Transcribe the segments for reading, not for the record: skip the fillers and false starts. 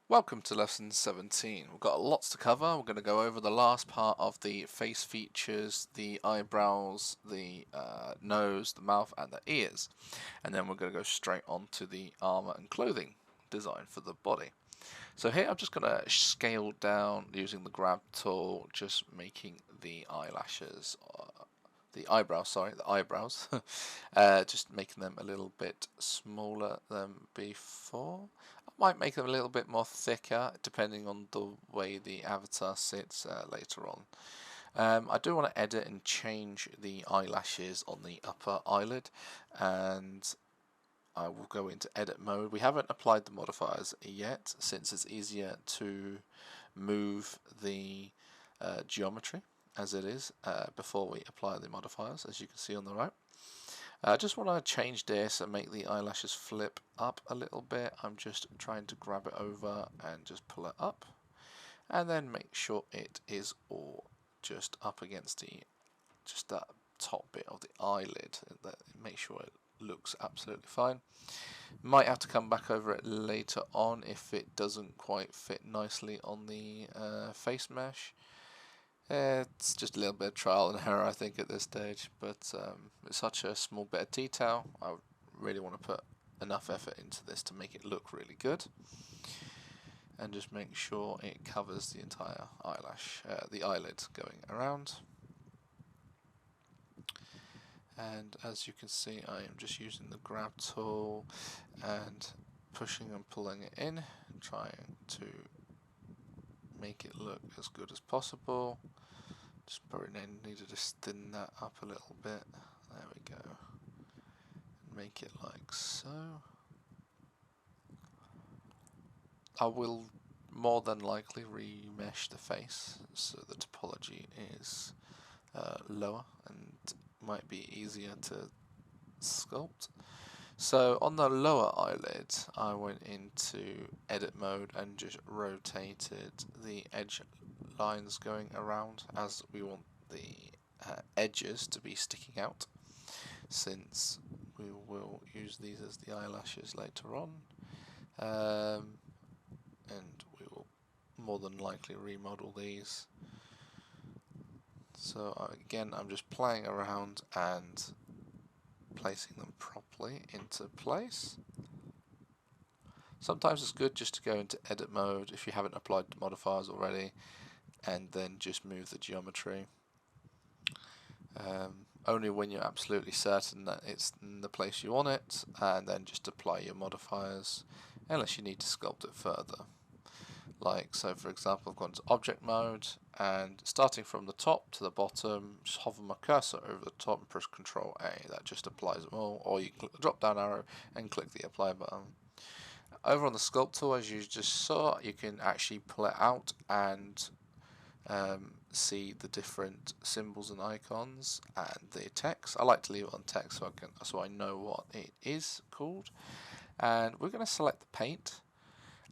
Welcome to lesson 17. We've got lots to cover. We're going to go over the last part of the face features, the eyebrows, the nose, the mouth and the ears. And then we're going to go straight on to the armor and clothing design for the body. So here I'm just going to scale down using the grab tool, just making the eyelashes, the eyebrows, just making them a little bit smaller than before. I might make them a little bit more thicker depending on the way the avatar sits later on. I do want to edit and change the eyelashes on the upper eyelid, and I will go into edit mode. We haven't applied the modifiers yet since it's easier to move the geometry as it is before we apply the modifiers, as you can see on the right. I just want to change this and make the eyelashes flip up a little bit. I'm just trying to grab it over and just pull it up, and then make sure it is all just up against just that top bit of the eyelid. Make sure it looks absolutely fine. Might have to come back over it later on if it doesn't quite fit nicely on the face mesh. It's just a little bit of trial and error, I think, at this stage, but it's such a small bit of detail. I really want to put enough effort into this to make it look really good, and just make sure it covers the entire eyelash, the eyelid going around. And as you can see, I am just using the grab tool and pushing and pulling it in, trying to make it look as good as possible. Just probably needed to thin that up a little bit. There we go. Make it like so. I will more than likely remesh the face so the topology is lower and might be easier to sculpt. So on the lower eyelid, I went into edit mode and just rotated the edge lines going around, as we want the edges to be sticking out, since we will use these as the eyelashes later on, and we will more than likely remodel these. So again, I'm just playing around and placing them properly into place. Sometimes it's good just to go into edit mode if you haven't applied the modifiers already, and then just move the geometry. Only when you're absolutely certain that it's in the place you want it, and then just apply your modifiers, unless you need to sculpt it further. Like, so for example, I've gone to object mode, and starting from the top to the bottom, just hover my cursor over the top and press Ctrl A. That just applies them all, or you click the drop down arrow and click the apply button. Over on the sculpt tool, as you just saw, you can actually pull it out and see the different symbols and icons and the text. I like to leave it on text so I know what it is called. And we're going to select the paint,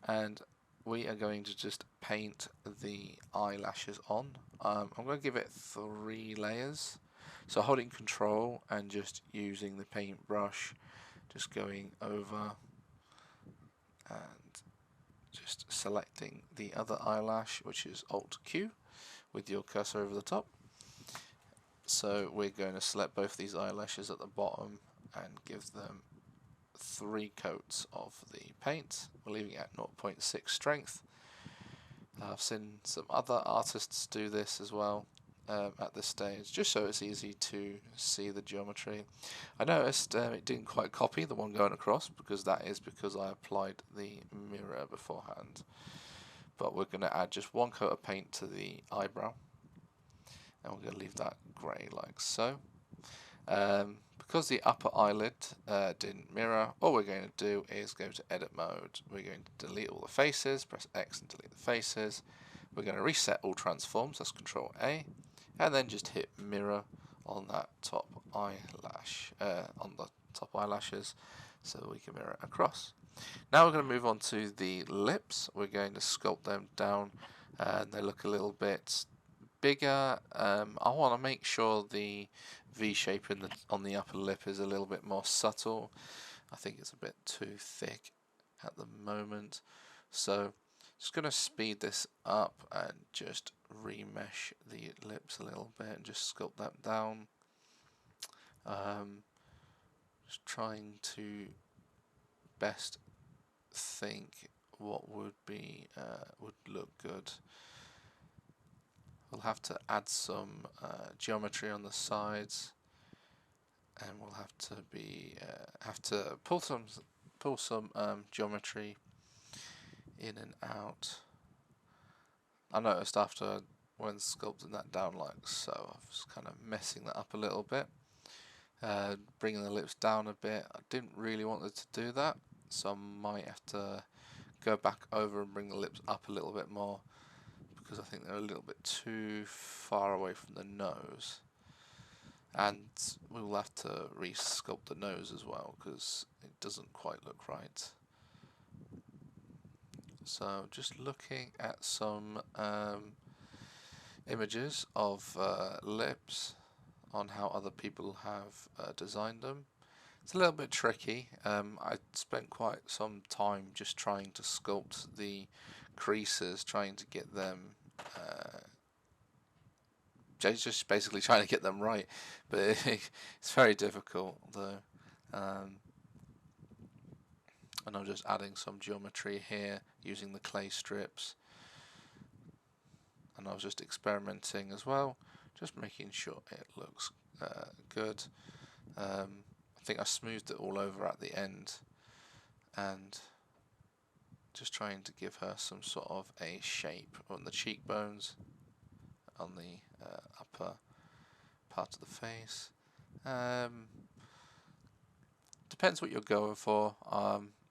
and we are going to just paint the eyelashes on. I'm going to give it 3 layers. So holding Control and just using the paintbrush, just going over and just selecting the other eyelash, which is Alt Q, with your cursor over the top. So we're going to select both these eyelashes at the bottom and give them 3 coats of the paint. We're leaving it at 0.6 strength. I've seen some other artists do this as well at this stage, just so it's easy to see the geometry. I noticed it didn't quite copy the one going across, because that is because I applied the mirror beforehand. But we're going to add just 1 coat of paint to the eyebrow, and we're going to leave that grey like so. Because the upper eyelid didn't mirror, all we're going to do is go to edit mode. We're going to delete all the faces, press X and delete the faces. We're going to reset all transforms, that's Control A, and then just hit mirror on that top eyelash, on the top eyelashes, so we can mirror it across. Now we're going to move on to the lips. We're going to sculpt them down, and they look a little bit bigger. I want to make sure the V shape on the upper lip is a little bit more subtle. I think it's a bit too thick at the moment, so Just going to speed this up and just remesh the lips a little bit and just sculpt that down. Just trying to best think what would look good. We'll have to add some geometry on the sides, and we'll have to pull some geometry in and out. I noticed after when sculpting that down like so, I was kind of messing that up a little bit, bringing the lips down a bit. I didn't really want it to do that, so I might have to go back over and bring the lips up a little bit more, because I think they're a little bit too far away from the nose. And we will have to re-sculpt the nose as well, because it doesn't quite look right. So just looking at some images of lips on how other people have designed them. It's a little bit tricky. I spent quite some time just trying to sculpt the creases, trying to get them just basically trying to get them right, but it's very difficult though. And I'm just adding some geometry here using the clay strips, and I was just experimenting as well, just making sure it looks good. I think I smoothed it all over at the end, and just trying to give her some sort of a shape on the cheekbones, on the upper part of the face. Depends what you're going for.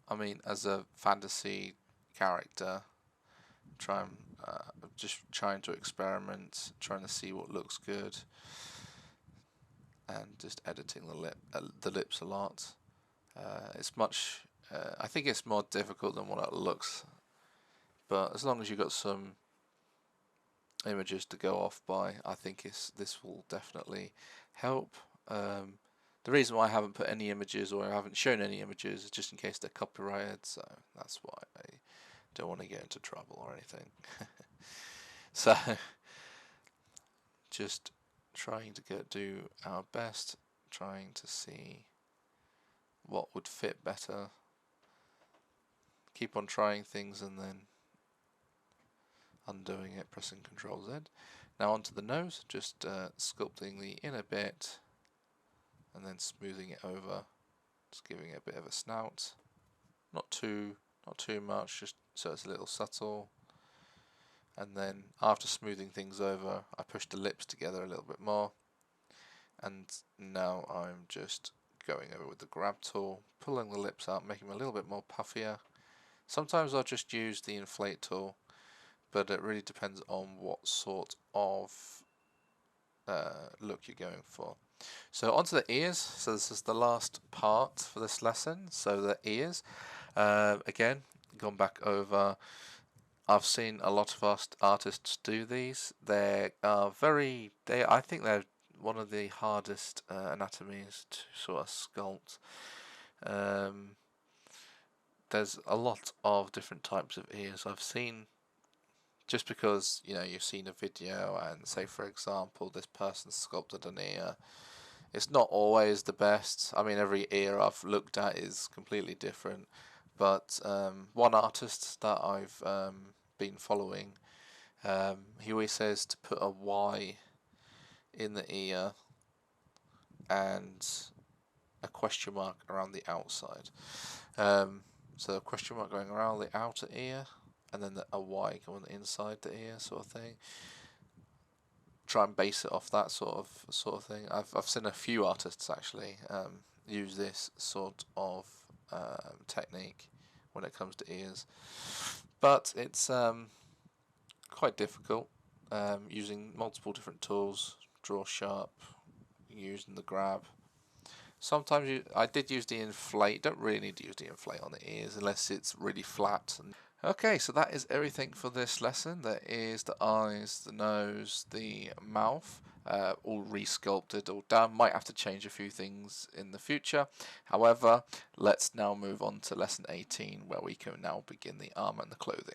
I mean, as a fantasy character, just trying to experiment, trying to see what looks good, and just editing the lips a lot. It's much. I think it's more difficult than what it looks, but as long as you've got some images to go off by, I think this will definitely help. The reason why I haven't put any images, or I haven't shown any images, is just in case they're copyrighted, so that's why I don't want to get into trouble or anything. So just trying to do our best, trying to see what would fit better. Keep on trying things and then undoing it, pressing Ctrl Z. Now onto the nose, just sculpting the inner bit and then smoothing it over, just giving it a bit of a snout. Not too much, just so it's a little subtle. And then after smoothing things over, I pushed the lips together a little bit more, and now I'm just going over with the grab tool, pulling the lips out, making them a little bit more puffier. Sometimes I'll just use the inflate tool, but it really depends on what sort of look you're going for. So onto the ears. So this is the last part for this lesson. So the ears, again, gone back over. I've seen a lot of artists do these. They are I think they're one of the hardest anatomies to sort of sculpt. There's a lot of different types of ears I've seen. Just because you've seen a video and say, for example, this person sculpted an ear, it's not always the best. I mean, every ear I've looked at is completely different. But one artist that I've been following, he always says to put a Y in the ear and a question mark around the outside. So a question mark going around the outer ear, and then a Y going inside the ear, sort of thing. Try and base it off that sort of thing. I've seen a few artists actually use this sort of technique when it comes to ears, but it's quite difficult using multiple different tools. Draw sharp, using the grab. Sometimes I did use the inflate. Don't really need to use the inflate on the ears unless it's really flat. Okay, so that is everything for this lesson. There is the eyes, the nose, the mouth, all resculpted, all done. Might have to change a few things in the future. However, let's now move on to lesson 18, where we can now begin the armor and the clothing.